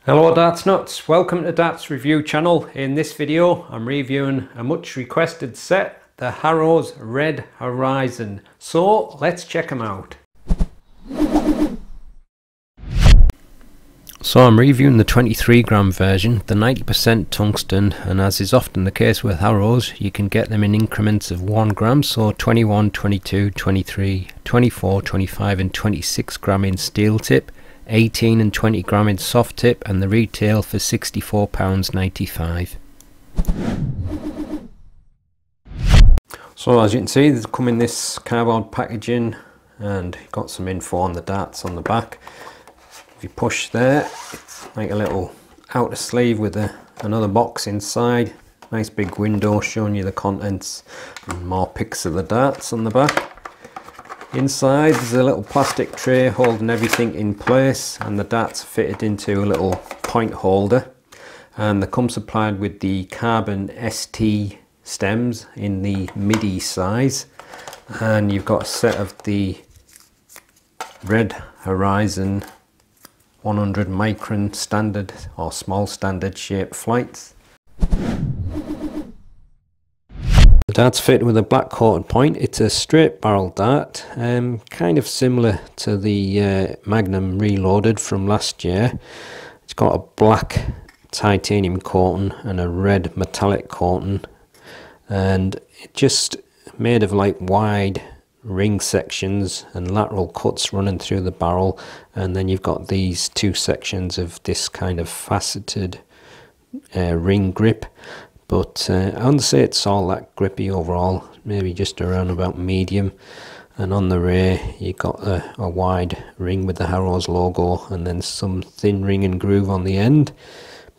Hello Darts Nutz, welcome to Darts Review channel. In this video I'm reviewing a much requested set, the Harrows Red Horizon. So let's check them out. So I'm reviewing the 23 gram version, the 90% tungsten, and as is often the case with Harrows, you can get them in increments of 1 gram, so 21, 22, 23, 24, 25 and 26 gram in steel tip, 18 and 20 gram in soft tip, and the retail for £64.95. So as you can see, they come in this cardboard packaging and got some info on the darts on the back. If you push there, it's like a little outer sleeve with another box inside. Nice big window showing you the contents and more pics of the darts on the back. Inside there's a little plastic tray holding everything in place, and the darts are fitted into a little point holder, and they come supplied with the carbon ST stems in the midi size, and you've got a set of the Red Horizon 100 micron standard or small standard shape flights. The dart's fitted with a black coated point. It's a straight barrel dart, kind of similar to the Magnum Reloaded from last year. It's got a black titanium coating and a red metallic coating, and it just made of like wide ring sections and lateral cuts running through the barrel, and then you've got these two sections of this kind of faceted ring grip. But I wouldn't say it's all that grippy overall, maybe just around about medium. And on the rear you got a wide ring with the Harrows logo, and then some thin ring and groove on the end.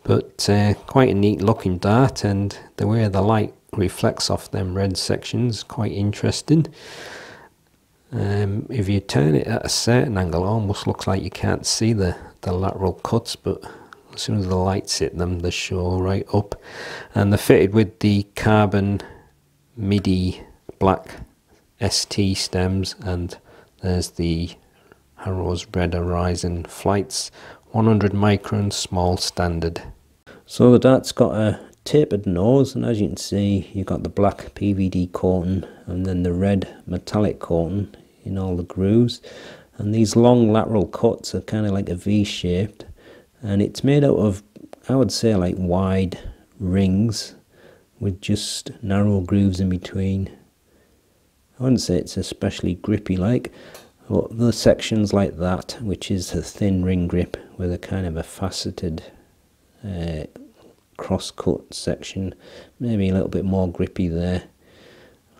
But quite a neat looking dart, and the way the light reflects off them red sections, quite interesting. If you turn it at a certain angle, it almost looks like you can't see the lateral cuts, but as soon as the lights hit them, they show right up. And they're fitted with the carbon midi black ST stems, and there's the Harrows Red Horizon flights 100 micron small standard. So the dart's got a tapered nose, and as you can see you've got the black PVD coating and then the red metallic coating in all the grooves, and these long lateral cuts are kind of like a V shaped, and it's made out of, I would say, like wide rings with just narrow grooves in between. I wouldn't say it's especially grippy like, but the sections like that, which is a thin ring grip with a kind of a faceted cross-cut section, maybe a little bit more grippy there.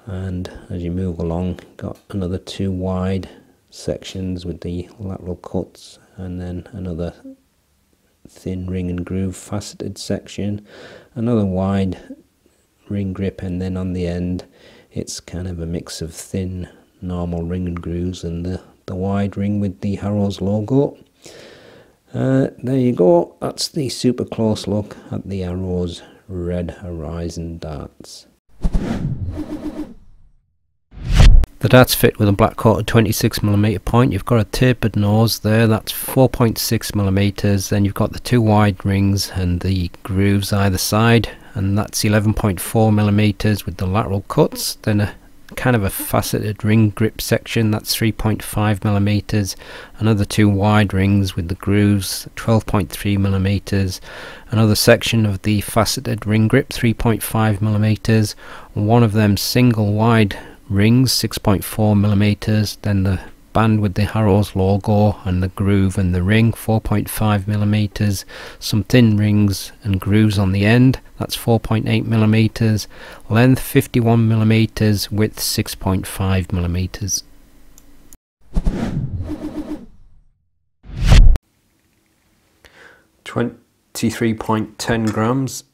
And as you move along, got another two wide sections with the lateral cuts, and then another thin ring and groove faceted section, another wide ring grip, and then on the end it's kind of a mix of thin normal ring and grooves and the wide ring with the Harrows logo. There you go, that's the super close look at the Harrows Red Horizon darts. The dart's fit with a black coated 26mm point. You've got a tapered nose there, that's 4.6mm. Then you've got the two wide rings and the grooves either side, and that's 11.4mm with the lateral cuts. Then a kind of a faceted ring grip section, that's 3.5mm. Another two wide rings with the grooves, 12.3mm. Another section of the faceted ring grip, 3.5mm. One of them single wide rings, 6.4mm. Then the band with the Harrows logo and the groove and the ring, 4.5mm. Some thin rings and grooves on the end, that's 4.8mm. Length 51mm, width 6.5mm. $23.10 grams,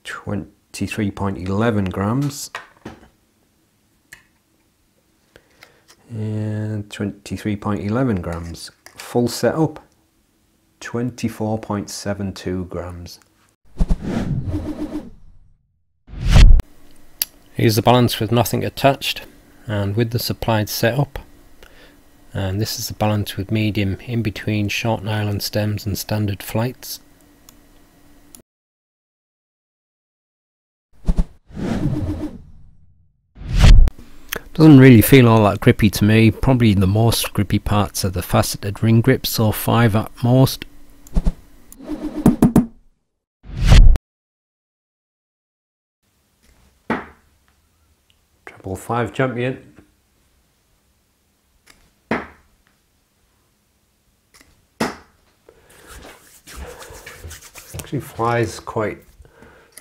23.11 grams, and 23.11 grams. Full setup, 24.72 grams. Here's the balance with nothing attached, and with the supplied setup. and this is the balance with medium in between short nylon stems and standard flights. Doesn't really feel all that grippy to me. Probably the most grippy parts are the faceted ring grips, so 5 at most. Treble 5 champion. Actually flies quite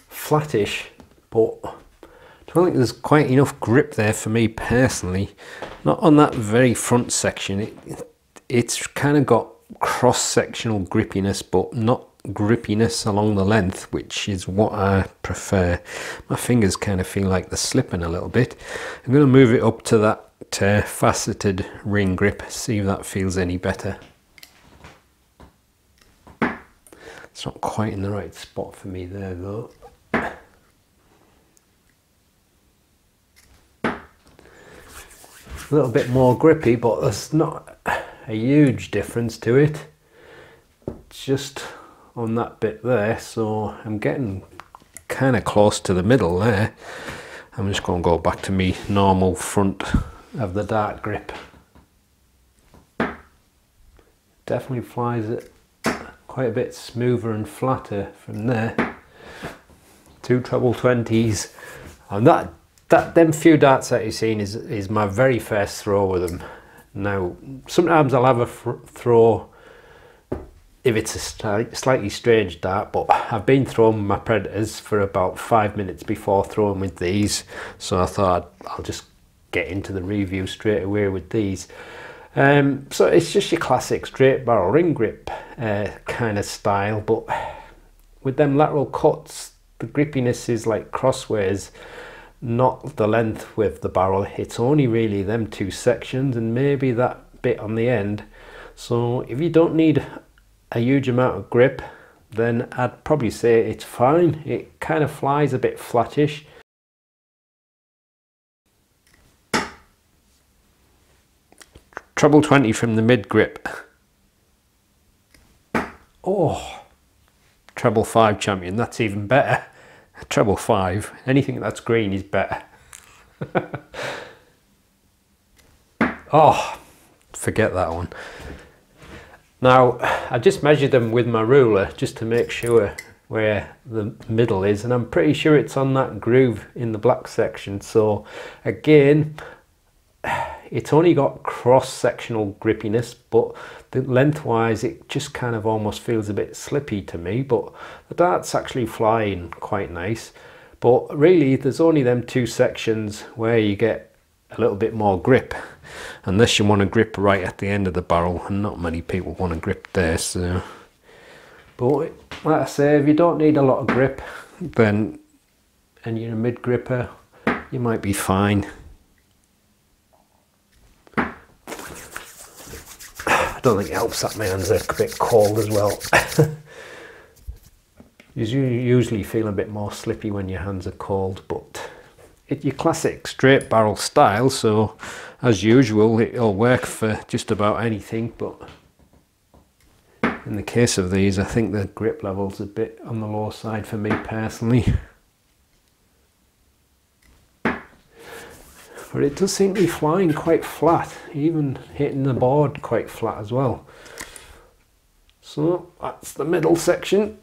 flattish, but I don't think there's quite enough grip there for me personally. Not on that very front section. It's kind of got cross-sectional grippiness, but not grippiness along the length, which is what I prefer. My fingers kind of feel like they're slipping a little bit. I'm going to move it up to that faceted ring grip, see if that feels any better. It's not quite in the right spot for me there though. A little bit more grippy, but there's not a huge difference to it. It's just on that bit there, so I'm getting kind of close to the middle there. I'm just going to go back to me normal front of the dart grip. Definitely flies it quite a bit smoother and flatter from there. 2 treble 20s, and them few darts that you've seen is my very first throw with them. Now sometimes I'll have a throw if it's a slightly strange dart, but I've been throwing my Predators for about 5 minutes before throwing with these, so I thought I'll just get into the review straight away with these. So it's just your classic straight barrel ring grip kind of style, but with them lateral cuts the grippiness is like crossways, not the length with the barrel. It's only really them 2 sections and maybe that bit on the end. So if you don't need a huge amount of grip, then I'd probably say it's fine. It kind of flies a bit flattish. Treble 20 from the mid grip. Oh, treble 5 champion, that's even better. Treble 5, anything that's green is better. Oh, forget that one. Now, I just measured them with my ruler just to make sure where the middle is, and I'm pretty sure it's on that groove in the black section. So again, it's only got cross-sectional grippiness, but the lengthwise it just kind of almost feels a bit slippy to me, but the dart's actually flying quite nice. But really there's only them 2 sections where you get a little bit more grip, unless you want to grip right at the end of the barrel, and not many people want to grip there. So, but like I say, if you don't need a lot of grip, then and you're a mid gripper, you might be fine. I don't think it helps that my hands are a bit cold as well. You usually feel a bit more slippy when your hands are cold, but it's your classic straight barrel style, so as usual it'll work for just about anything. But in the case of these, I think the grip level's a bit on the low side for me personally. But it does seem to be flying quite flat, even hitting the board quite flat as well. So that's the middle section.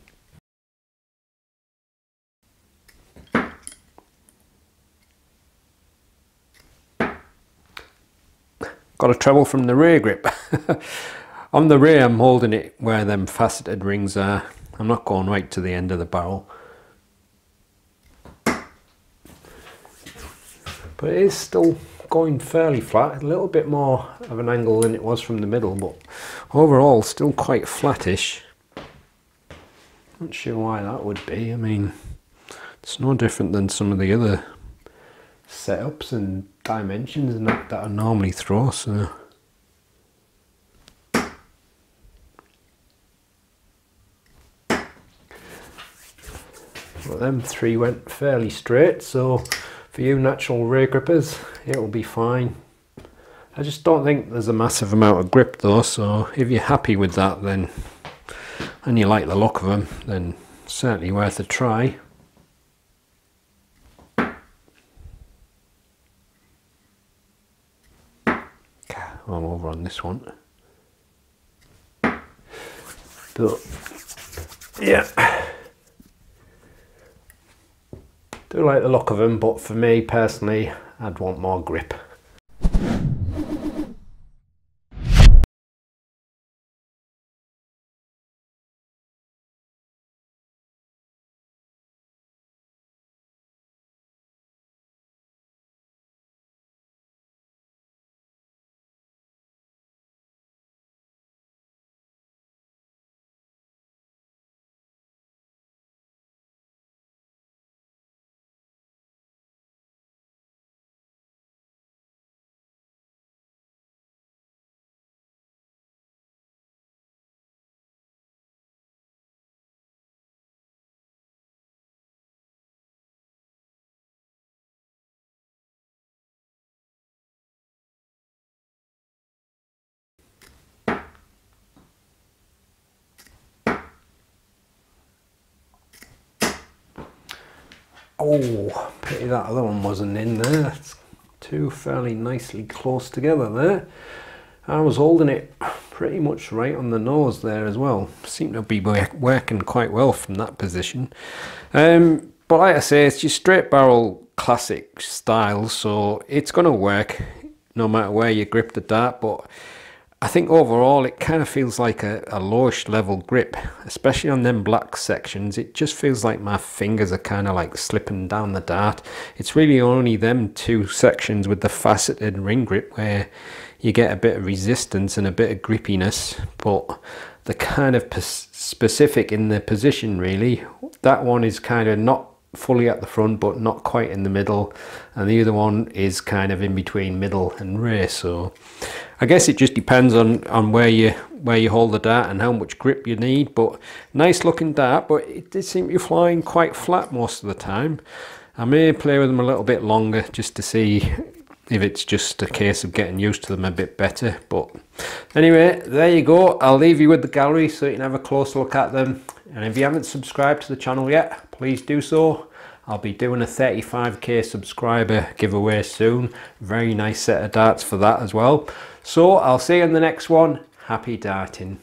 Got a treble from the rear grip. On the rear I'm holding it where them faceted rings are. I'm not going right to the end of the barrel. But it is still going fairly flat, a little bit more of an angle than it was from the middle, but overall still quite flattish. Not sure why that would be. I mean, it's no different than some of the other setups and dimensions and that I normally throw, so. Well, them 3 went fairly straight, so for you natural rear grippers, it'll be fine. I just don't think there's a massive amount of grip though, so if you're happy with that then, and you like the look of them, then certainly worth a try. I'm over on this one. But yeah, do like the look of them, but for me personally, I'd want more grip. Oh, pity that other one wasn't in there. That's two fairly nicely close together there. I was holding it pretty much right on the nose there as well. Seemed to be working quite well from that position. But like I say, it's just straight barrel classic style, so it's going to work no matter where you grip the dart. But I think overall it kind of feels like a lowish level grip, especially on them black sections. It just feels like my fingers are kind of like slipping down the dart. It's really only them two sections with the faceted ring grip where you get a bit of resistance and a bit of grippiness, but they're kind of specific in their position really. That one is kind of not fully at the front but not quite in the middle, and the other one is kind of in between middle and rear. So I guess it just depends on where you hold the dart and how much grip you need. But nice looking dart, but it did seem to be flying quite flat most of the time. I may play with them a little bit longer just to see if it's just a case of getting used to them a bit better. But anyway, there you go. I'll leave you with the gallery so you can have a close look at them. And if you haven't subscribed to the channel yet, please do so. I'll be doing a 35k subscriber giveaway soon. Very nice set of darts for that as well. So I'll see you in the next one. Happy darting.